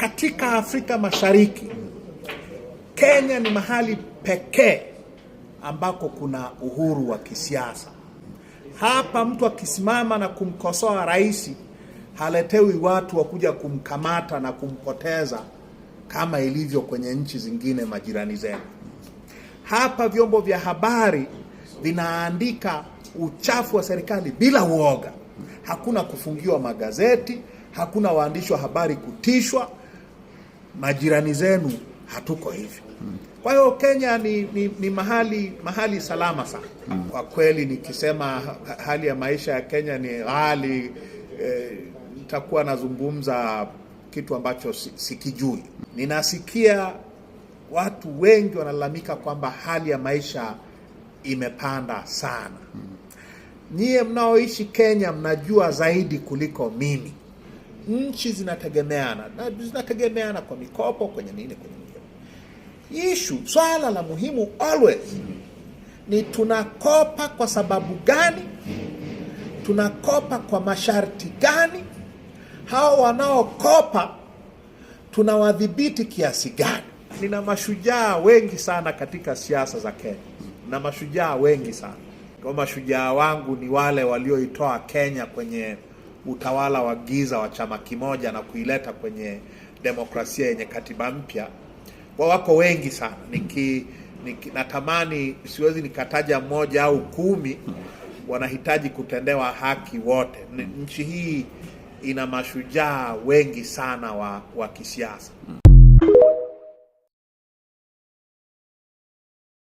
Katika Afrika Mashariki, Kenya ni mahali pekee ambako kuna uhuru wa kisiasa. Hapa mtu akisimama na kumkosoa rais, haletewi watu wakuja kumkamata na kumpoteza kama ilivyo kwenye nchi zingine majirani zetu. Hapa vyombo vya habari vinaandika uchafu wa serikali bila uoga. Hakuna kufungiwa magazeti, hakuna waandishi wa habari kutishwa. Majirani zenu hatuko hivyo. Kwa hiyo Kenya ni mahali salama sana. Kwa kweli nikisema hali ya maisha ya Kenya ni ghali, nitakuwa nazungumza kitu ambacho sikijui. Ninasikia watu wengi wanalalamika kwamba hali ya maisha imepanda sana. Nyie mnaoishi Kenya mnajua zaidi kuliko mimi. Nchi zinategemeana kwa mikopo, kwenye nini, kwenye nini. Swala la muhimu always ni tunakopa kwa sababu gani, tunakopa kwa masharti gani, hao wanaokopa tunawadhibiti kiasi gani. Nina mashujaa wengi sana katika siasa za Kenya, na mashujaa wengi sana. Kwa mashujaa wangu ni wale walioitoa Kenya kwenye utawala wa giza wa chama kimoja na kuileta kwenye demokrasia yenye katiba mpya. Wako wengi sana. Natamani siwezi nikataja mmoja au 10, wanahitaji kutendewa haki wote. Nchi hii ina mashujaa wengi sana wa kisiasa.